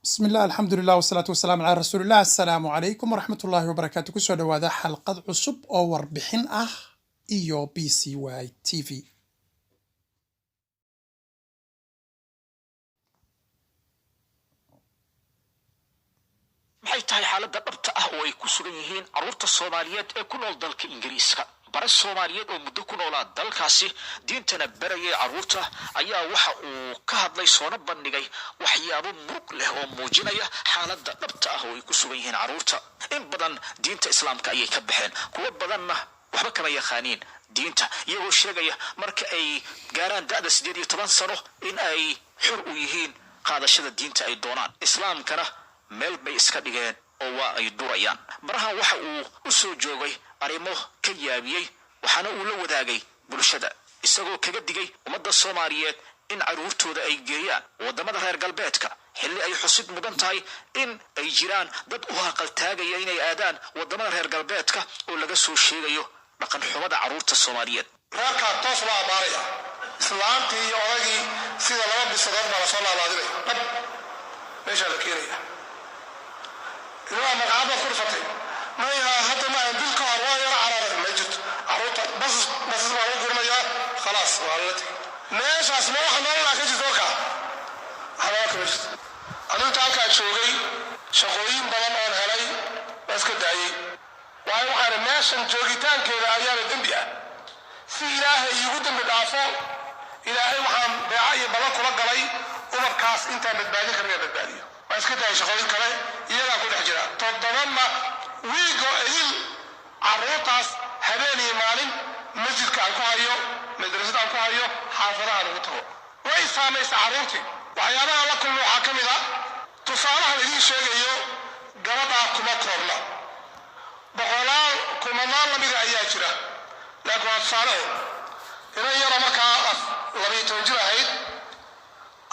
بسم الله الحمد لله والصلاة والسلام على رسول الله. السلام عليكم ورحمة الله وبركاته. كسو دوادا حلقة عصب أو وربحين إيو بي سي واي تي في. maxay tahay xaaladda dhabta ah oo ay ku sugan yihiin carruurta Soomaaliyeed ee ku nool dalka Ingiriiska bara Soomaaliyeed oo muddo ku noolaa dalkaasi diintana barayay carruurta ayaa waxa uu ka hadlay soona bandhigay waxyaabo murug leh oo muujinaya xaaladda dhabta ah oo ay ku sugan yihiin carruurta in badan diinta islaamka ayay ka baxeen kuwa badanna waxba kama yaqaaniin diinta iyagoo sheegaya marka ay gaaraan da'da 18 sano in ay xur u yihiin qaadashada diinta ay doonaan islaamkana meel bay iska dhigeen oo waa ay durayaan barahan waxa uu u soo joogay arrimo ka yaabiyay waxaana uu la wadaagay bulshada isagoo kaga digay ummadda Soomaaliyeed in carruurtooda ay geeyaan wadamada reer galbeedka xilli ay xusid mudan tahay in ay jiraan dad u haqal taagaya inay aadaan wadamada reer galbeedka oo laga soo sheegayo dhaqan xumada carruurta Soomaaliyeed reerka toos waa baaraya islaantii iyo odagii sida laba bisadood baa soo laalaadinay meesha la keenaya إذا مقعدة فرصتي ما هي حتى ما عندك كهرباء يرى على المجد عروضة بس ما هو قرنا يا خلاص والله ليش أسمع حنا ولا كذي ذوكا حنا كمشت أنا تعرف كشوغي شغوين بدن أون هلاي بس كداعي وأنا وقال الناس جوجيتان كذا أيام الدنيا في إله يقود بالعفو إلهي وحام بعاي بدن كل قلي ومركز أنت بتبادي كريه بتبادي بس كده شغالين كله يلا كل حجرة تضمنا ويجو إل عروتاس هبني مالين مسجد كأنكوايو مدرسة كأنكوايو حافظة على وتو وإسلام عروتي وعيانا الله كل حاكم ذا تصالح الذي شيء يو جربا كما كورنا بقولا كما نال بذا أياجرا لكن تصالح إذا يرى مكا لبي توجه هيد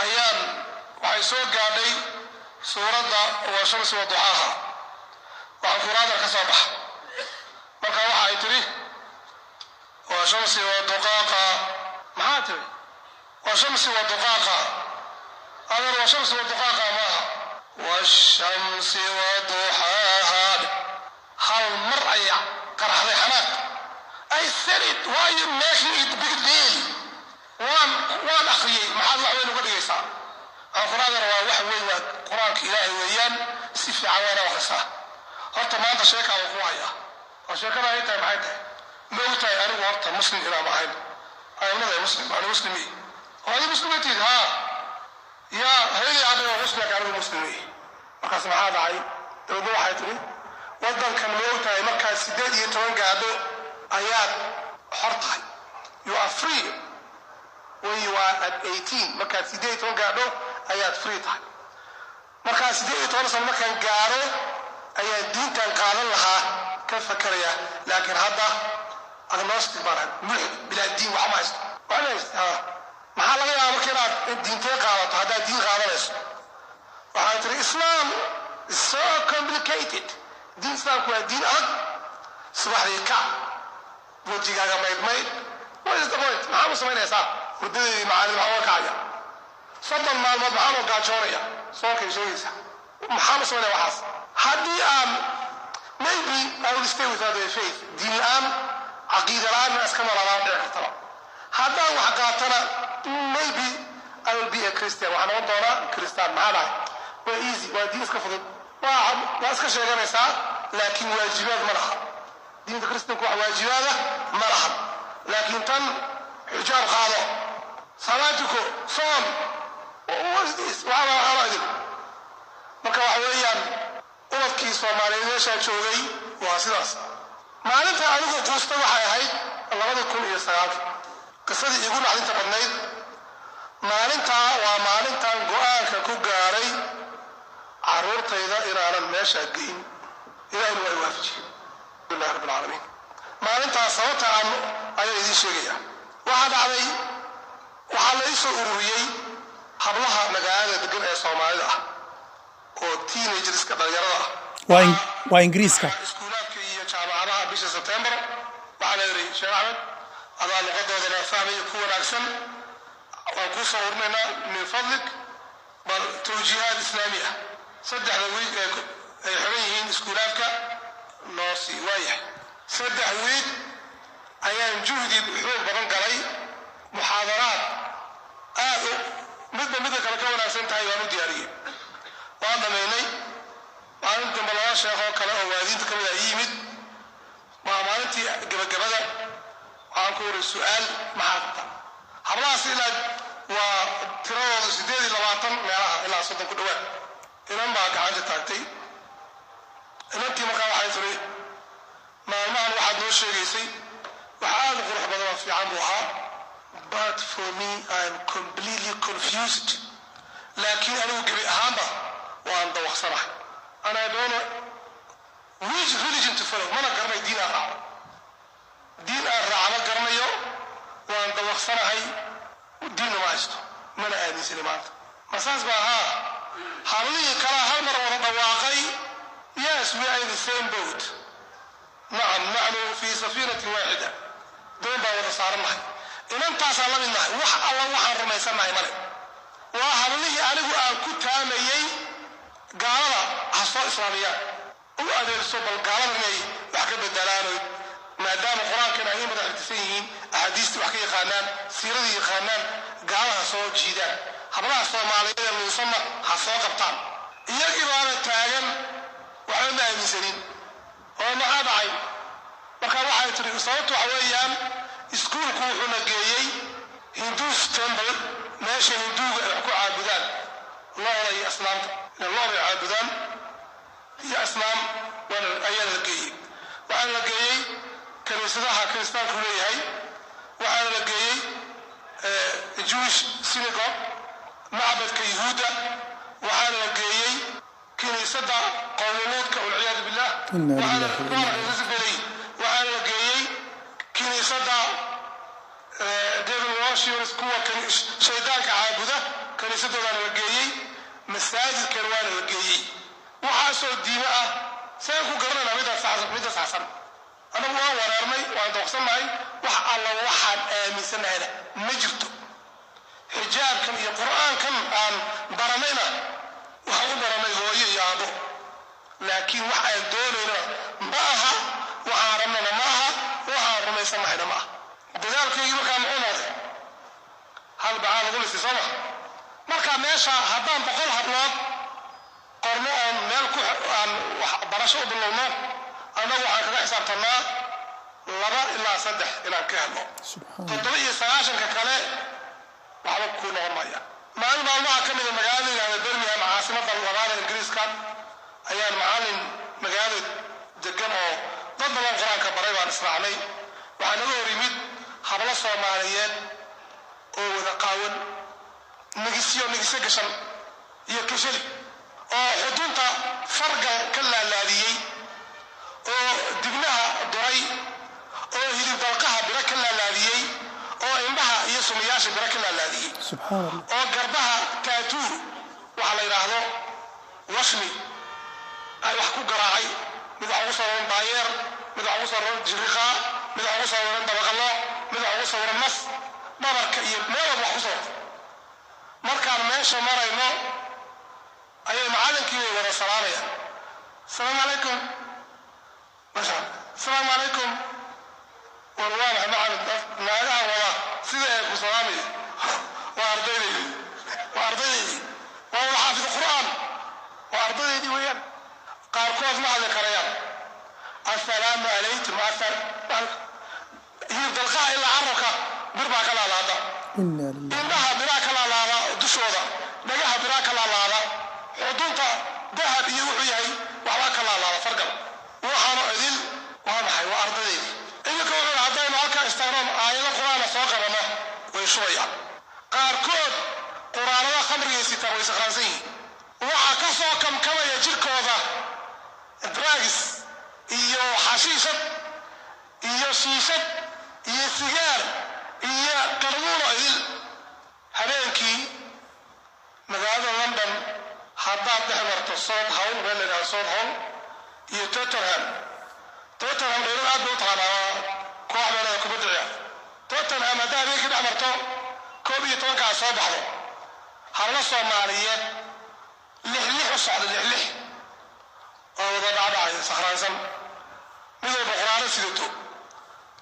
أيام وحيسوق قاعدي سورة وشمس وضحاها وعنفراد الكسابح مركا وحا يتري وشمس ودقاقا محاتري وشمس ودقاقا أمر وشمس ودقاقا معها والشمس وضحاها هل مرعي كره ذي حناك I said it why you making it big deal وان أخري محاذ وحوين وقد يسا أفراد روا وحوين قرآن إلهي ويان سيف عوانا وحسا هرتا ما أنت شيكا وقوايا وشيكا ما هيتا معايتا موتا أنا هرتا مسلم إلى معايد أنا مسلم أنا مسلمي وهذه مسلمتي ها يا هذي عدو مسلمك أنا مسلمي وقاسم هذا عاي تودو حياتني ودن كان موتا مكا سيداد يتوان قادو آيات حرطاي you are free when you are at 18 مكا سيداد يتوان قادو ayaad free tahay marka 18 sano markaan gaaro ayaa diintan qaadan lahaa ka fakaraya laakiin hadda agnostic baan bila diin wax ma haysto maxaa laga yaabaa marka inaad diintee qaadato haddaad diin qaadanayso waxaa tiri islam is so complicated diin islaamku waa diin adag subaxdii ka wajigaaga maydmayd what is the point maxaa u samaynaysaa hurdadii macaalin waxaa kacaya صدق مع المضحان وقاجوريا صوك يجويسا محمد صلى الله عليه وسلم هدي maybe I will stay without a faith دين الآن عقيدة الآن أسكن على بعض الكتاب هذا وحقاتنا maybe I will be a Christian وحنا وضعنا كريستيان معنا وإيزي ودين اسكفضل واسك شيء غنسا لكن واجبات مرحب دين الكريستيان كوا واجبات مرحب لكن تن حجاب خاضع صلاتكم صوم What is this? وعلى عرائد marka waxa weeyaan ubadkii Soomaaliyeed meesha joogay waa sidaas maalinta anigu quusta waxay ahayd 2009 qisadii igu dhaxlinta badnayd maalinta waa maalintan go'aanka ku gaaray carruurtayda inaanan meesha geyn ilaahay waa waafajiyay billahi rabbil alamin maalinta sababta aan ayay idin sheegaya waxa dhacday waxa la isoo ururiyay hablaha magaalada degan ee Soomaalida ah oo teenagers ka dhalinyarada ah waa Ingiriiska iskuulaadka iyo jaamacadaha bisha September waxa la yiri Sheekh Ahmed adaa luqadooda fahmay ku wanaagsan waan ku soo urnaynaa min fadlik bal tawjiihaad islaamiya saddexda wiig ay xiran yihiin iskuulaadka noo sii waayahay 3 wiig ayaan juhdi xoog badan galay muxaadaraad aad u midba kale ka wanaagsan tahay waan u diyaariyey waan dhamaynay maalin dambe laba sheekh oo kale oo waadiinta ka mid ah yimid maalintii gabagabada waxaan ku wari su'aal maxaadta hablahaas ilaa waa tiradooda 28 meelaha ilaa 30 ku dhawaad inan baa gacanta taagtay inantii markaa waxay tiri maalmahan waxaad noo sheegaysay waxa aad u qurux badan oo fiican buu ahaa but for me I'm completely confused laakiin anigu gebi ahaanba waan dawaqsanahay and I don't know which religion to follow mana garanay diin aan raaco ma garanayo waan dawaqsanahay diinna ma haysto mana aaminsani maanta masaas baa ahaa hablihii kalaa hal mar wada dhawaaqay yes we are in the same boat nacam nacnu fii safiinatin waaxida doon baa wada saarannahay inantaasaa la midnahay wax alla waxaan rumaysannahay male waa hablihii anigu aan ku taamayey gaalada ha soo islaamiyaan u adeegso bal gaalada inay wax ka bedelaanoy maadaama qur-aankan ay madax xifdisan yihiin axaadiistii wax ka yaqaanaan siiradii yaqaanaan gaalaha soo jiidaan hablaha soomaaliyeed ee luusanna ha soo qabtaan iyagii baana taagan waxba ma aaminsanin oo maxaa dhacay marka waxay tiri sababtu waxa weeyaan iskuulku wuxuuna geeyey hinduus temple meesha hinduuga ay wax ku caabudaan looda iyo asnaamta looda caabudaan iyo asnaam ayaa la geeyey waxaana la geeyey kaniisadaha kiristaanku leeyahay waxaana la geeyey Jewish synagogue macbadka yuhuudda waxaana la geeyey kiniisada qowmuluudka walciyaadu billah waxaana la geeyey kiniisada devil worshipers kuwa shaydaanka caabuda kaniisadoodaana la geeyey masaajidkan waana la geeyey waxaasoo diimo ah saan ku garanayna midda saxsan anagu waan wareernay waan dooqsannahay wax alla waxaan aaminsannahayna ma jirto xijaabkan iyo qur'aankan aan baranayna waxaan u baranay hooyo iyo aabo laakiin wax aan doonayna ma aha waxaan rabnana ma aha waxaan rumaysannahayna ma aha dadaalkaygii markaa muxuu noqday hal bacaa lagu lisay soo ma markaa meesha haddaan 100 hablood qorno oon meel aan waxbarasho u bilowno annagu waxaan kaga xisaabtannaa 2 ilaa 3 inaan ka helno 9 kale waxba ku noqon maya maalmaha ka mid ah magaalada Birmingham caasimadda labaad ee Ingiriiska ayaan macallin magaalada degan oo dad badan quraanka baray baan israacnay waxaan uga hor yimid hablo Soomaaliyeed oo wada qaawan nigisyo gashan iyo kashali oo xudunta farga ka laalaadiyey oo dibnaha duray oo hilib dalqaha bira ka laalaadiyey oo indhaha iyo sumiyaasha bira ka laalaadiyey subhanallah oo garbaha tattoo waxa la yiraahdo washmi ay wax ku garaacay mid wax ugu sawiran daayeer mid wax ugu sawiran jiriqa mid wax ugu sawiran dabaqalo mid wax ugu sawiran mas dhabarka iyo meel wax ku sawiran markaan meesha marayno ayay macallinkii wada salaamayaan السلام عليكم مثلا السلام عليكم والله معلم ما لها ولا سيدك وسلامي وأرضيني وهو حافظ القرآن وأرضيني ويان قال كوز ما هذا كريان السلام عليكم هي الدلقاء إلا عركة بربع كلا لادا إنها براك لا لادا دشودا نجاها براك لا لادا حدوثا ذهب يوحي وعلاك لا لادا فرقا وحنا عدل وهم حي وأرضيني إذا كنا عدينا هكا استغرام آيات القرآن سوقنا ويشويا قاركود قرآن خمر يسيطر ويسخرزين وعكسوا كم يجيرك وذا دراجس إيو حشيشة إيو شيشة إيو سيجار إيو قرمون عدل هنانكي مقادة لندن حداد نحمرت الصوت هون بلنا الصوت هون إيو توترهم غير عدو طانا كوح منا كبدعيا توترهم هذا بيك نحمرتو كوبي توقع صوبحه هرلا صوماليات لح وصعد لح ووضع دعاية سخرانسان midoo boqoraano sidato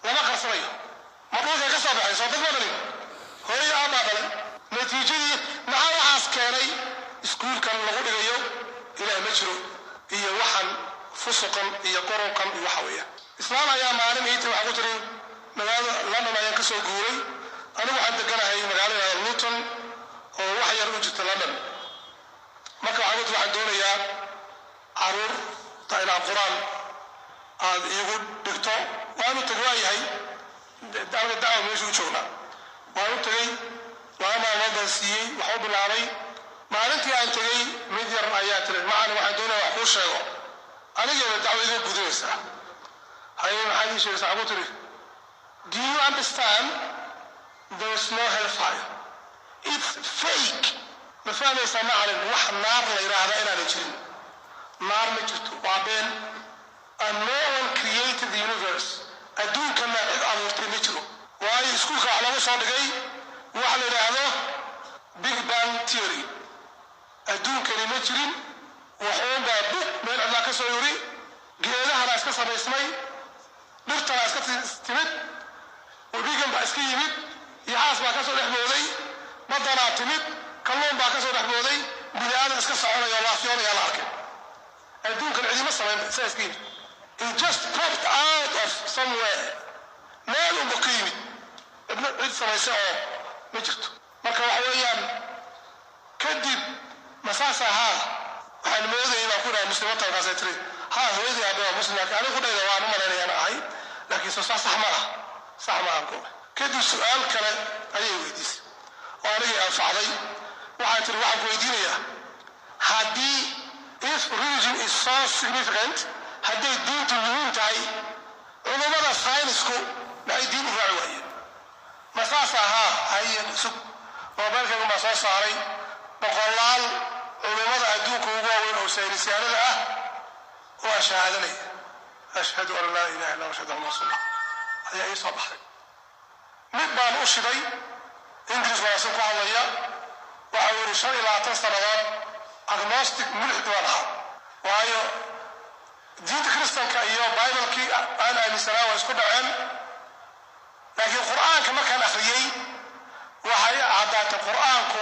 lama qarsanayo marka ka soo baxay soo dad badan hooyo ama dhalay natiijadii maxaa waxaas keenay iskuulkan lagu dhigayo ilaahay ma jiro iyo waxan fusuqan iyo qoronkan iyo waxa weeyaa islaam ayaa maalin ay tahay waxa ku jiray magaalada London ayaan ka soo guuray anigu waxaan deganahay magaalada Luton oo wax yar u jirta London marka waxaan doonayaa caruur taayna quraan aad igu dhigto waanu tagaayahay daawo meesha u joognaa waanu tagay waana wada siiyay waxa bilaabay maalintii aan tagay mid yar ayaa tiray macaan waxaan doonayaa wax ku sheego aniga dacwada gudaysa hay maxay sheegaysaa abu tiri do you understand there is no hellfire it's fake ma fahmaysaa macalin wax naar la yiraahdo inaan jirin naar ma jirto waa been and no one created the universe adduunka ma cid abuurtay ma jiro waayo iskuulka wax lagu soo dhigay waxa la yiraahdo big bang theory adduunkani ma jirin waxaan baa big meel alla ka soo yiri geedaha iska samaysmay dhirta iska timid wabigan baa iska yimid yaas baa ka soo dhexbooday badana timid kalluun baa ka soo dhexbooday bini'aadam iska soconaya la fiirinayo la arkay adduunkan cidima samayn sayskiin it just popped out of somewhere meel uu ka yimid cid samaysa oo ma jirto marka waxa weeyaan kadib masaasa waxaan moodayaa ku dhahay muslimada kaasay tiri hooyadii aabba muslimka anigu dhayda waan u maleeyaa ahay laakiin soo sax ma aha ko kadib su'aal kale ayay weydiisay oo aniga anfacday waxaan tiri waxaan ku weydiinayaa haddii if religion is so significant haddii diintu muhiim tahay culimada saynisku maxay diin u raaci waayeen masaasa hayeen sug oo balkan ma soo saaray boqolaal culimada adduunka ugu waaweyn oo saynisyaanada ah oo shahaadanay ashhadu an la ilaha illa ashhadu anna rasulullah ayaa soo baxay mid baan u shiday ingiriis waa soo ku hadlaya waxa uu shan ilaa 10 sanadood agnostic mulxid waa waayo diinta kristaanka iyo bible-kii aan aaminsanaa waa isku dhaceen laakiin quraanka markaan akhriyay waxay caddaatay quraanku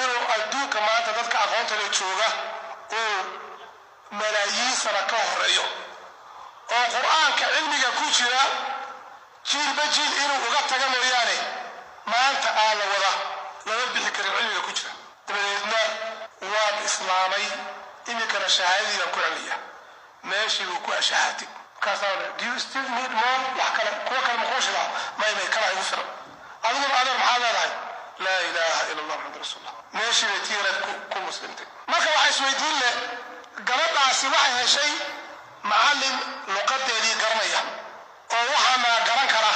inuu adduunka maanta dadka aqoonta leh jooga oo malaayiin sano ka horeeyo oo quraanka cilmiga ku jira jiilba jiil inuu uga taga mooyaane maanta aan la wada lama bixi karin cilmiga ku jira dabadeedna waa islaamay imikana shahaadada ku celiya ماشي وكو شهادتك كاسان do you still need more وحكى كوكا المخوشة ما يمي كلا يغفر أظن أنا محاضر لا إله إلا الله محمد رسول الله ماشي بتيرة كو مسلمتك ما كان واحد سويدين له قرب عسي واحد هالشيء معلم لقد دي قرنية أو وحنا قرن كره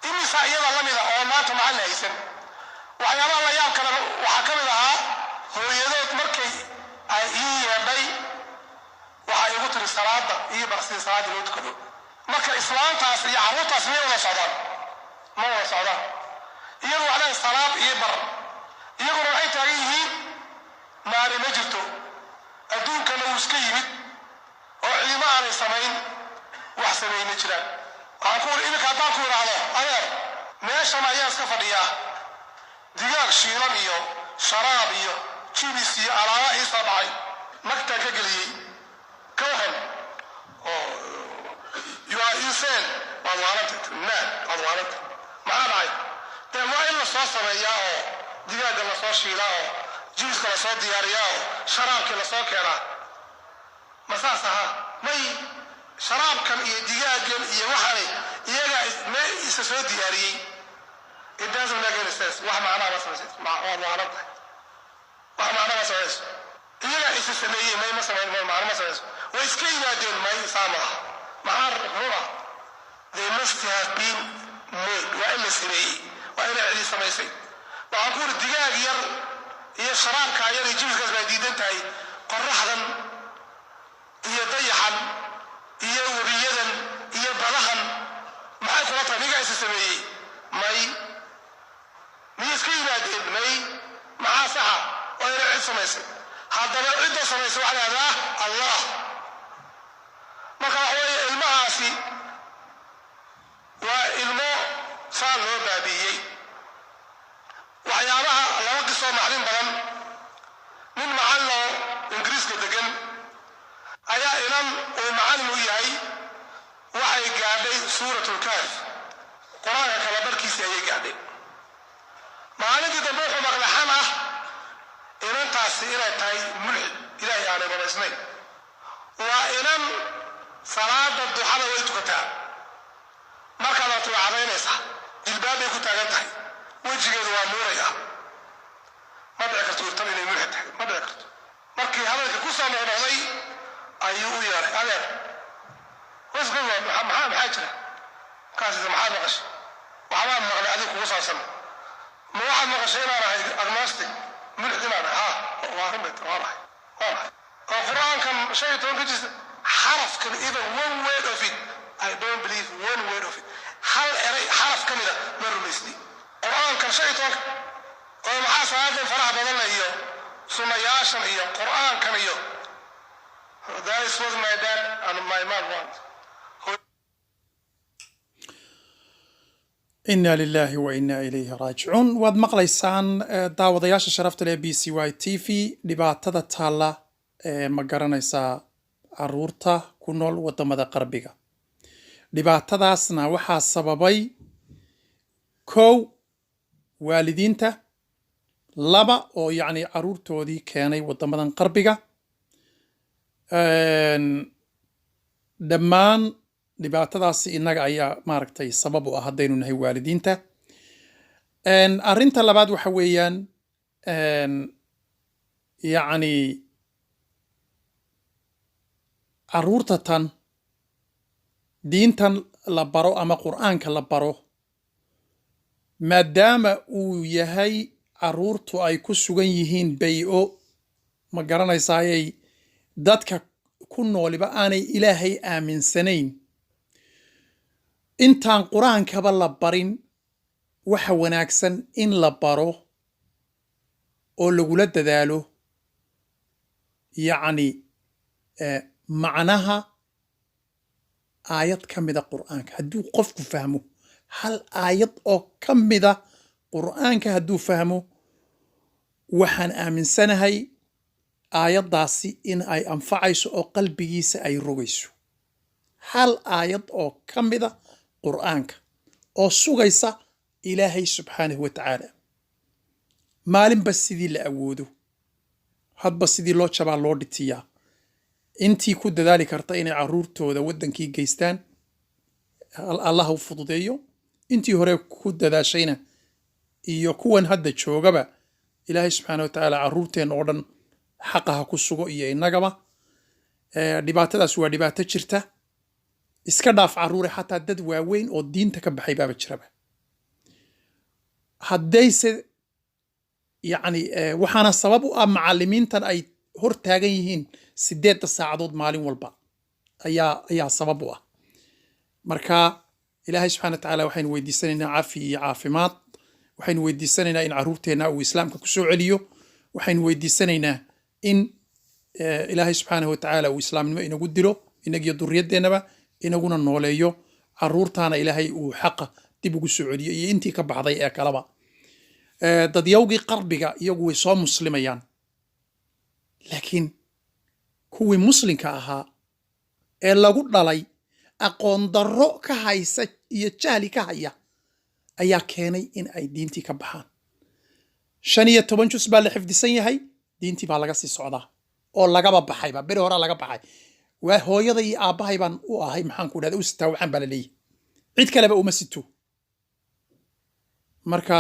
إني سعيد الله مذا أو مات معلم هيسن وحيانا الله يام كلا وحكم لها هو يدوت مركي أي بي waxay ugu tiri salaada iyo barsi salaada loo tukado marka islaamtaas iyo caruurtaas way wada socdaan ma wada socdaan iyagoo wada salaad iyo bar iyagoo waxay taagan yihiin maari ma jirto adduunkana uu iska yimid oo ciidamo aan samayn wax sameeyna jiraan waxaan ku in ka daan ku raado adeer meesha ma ayaa iska fadhiya digaag shiilan iyo sharaab iyo jibis iyo alaaba ay soo dhacay maktab ka galiyay كوهن you are insane والوالد نعم والوالد ما راي ده ما إلا صوص رياء دياج الله صوص شيلاء جيس كلا صوص ديارياء شراب كلا صوص كلا مساسها ماي شراب كم دياج يوحري يجا ما يسوي دياري it doesn't make any sense واحد معنا بس مع والوالد واحد معنا بس يجا يسوي ما مثلا معنا بس وإسكينا دين ما يسامح مع الرورة they must have been made وإلا سري وإلا عدي سميسي وأقول الدقاق هي شراب كاير يجيب كذا جديدة تاي قرحا هي ضيحا هي وريدا هي بلغا ما يقولها نيجا يسمي ماي ميسكينا دين ماي مع ساعة وإلا عدي سميسي haddana cidda samaysa waxaa lahahdaa allah. marka waxa weeye ilmahaasi waa ilmo saa loo baabi'iyey. waxyaabaha laba qisoo maclin badan, nin macallin oo ingiriiska degan ayaa inan uu macallin u yahay waxay gaadhay suuratlkaaf, qur-aanka kala barkiisii ayay gaadhay. maalintii dambe wuxuu maqlay xan ah inantaasi inay tahay mulxid, ilaahay aanay rumaysnayn. waa inan salaada duxada way tukataa, markaad arto way cadaynaysaa, jilbaab bay ku taagan tahay, wejigeedu waa muuraya. ma dhici karto irtan inay mulxid tahay, ma dhici karto. markii hadalka ku soo noqnoqday ayuu u yeeray, adeer maxaa jira? kaasi maxaad maqashay? waxbaan maqlay adiga kugu saabsan. ma waxaad maqashay inaan ahay agnostic, mulxid inaan ahay? waa runbayt, waan ahay. oo qur-aankan 15 juz xarafkan, even one word of it, I don't believe one word of it. hal eray xaraf ka mida ma rumaysni. qur-aankan 15 oo maxaa salaadan faraha badan leh iyo sunnayaashan iyo qur-aankan iyo that is what my dad and my mom want. إنا لله وإنا إليه راجعون. واد مقليسان داودياشا شرفت لي BCY TV dhibaatada taala ma garanaysaa caruurta ku nool wadamada qarbiga. dhibaatadaasna waxaa sababay kow waalidiinta, laba oo yacni caruurtoodii keenay wadamadan qarbiga. dhammaan dhibaatadaasi innaga ayaa maaragtay sabab u ah haddaynu nahay waalidiinta. arrinta labaad waxa weeyaan yacni caruurta tan diintan la baro ama qur'aanka la baro, maadaama uu yahay caruurtu ay ku sugan yihiin bay-o ma garanaysayay dadka ku nooliba aanay ilaahay aaminsanayn, intaan qur-aankaba la barin waxa wanaagsan in la baro oo lagula dadaalo yacni macnaha aayad ka mida qur'aanka. hadduu qofku fahmo hal aayad oo ka mida qur'aanka hadduu fahmo, waxaan aaminsanahay aayaddaasi in ay anfacayso oo qalbigiisa ay rogayso. hal aayad oo ka mida qur'aanka oo sugaysa ilaahay subxaanahu wa tacaala. maalinba sidii la awoodo, hadba sidii loo jabaa loo dhitiyaa. intii ku dadaali karta inay caruurtooda waddankii geystaan, allah u fududeeyo. intii hore ku dadaashayna iyo kuwan hadda joogaba ilaahay subxaanahu wa tacaala caruurteen oo dhan xaqa ha ku sugo iyo innagaba. dhibaatadaas waa dhibaato jirta. iska dhaaf caruure, xataa dad waaweyn oo diinta ka baxay baaba jiraba. haddayse yacni waxaana sabab u ah macallimiintan ay hor taagan yihiin 8 saacadood maalin walba ayaa sabab u ah. marka ilaahay subxaana wa tacaala waxaynu weydiisanaynaa caafi iyo caafimaad. waxaynu weydiisanaynaa in caruurteenna uu islaamka ku soo celiyo. waxaynu weydiisanaynaa in ilaahay subxaanahu wa tacaala uu islaamnimo inagu dilo, inagiyo durriyadeennaba inaguna nooleeyo. caruurtaana ilaahay uu xaqa dib ugu soo celiyo iyo intii ka baxday ee kaleba. dadyawgii qarbiga iyagu way soo muslimayaan, laakiin kuwii muslimka ahaa ee lagu dhalay aqoon darro ka haysa iyo jahli ka haya ayaa keenay in ay diintii ka baxaan. 15 juz baa la xifdisan yahay, diintii baa laga sii socdaa oo lagaba baxayba. beri horaa laga baxay. waa hooyada iyo aabbahay baan u ahay, maxaan ku dhahda u sitaa waxaan baa la leeyahay, cid kaleba uma sito. marka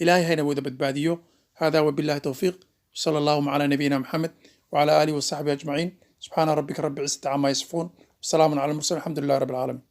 ilaahay hayna wada badbaadiyo. hada wabillahi tawfiiq. sala allahuma calaa nabiyina maxamed وعلى آله وصحبه أجمعين. سبحان ربك رب العزة عما يصفون، وسلام على المرسلين، الحمد لله رب العالمين.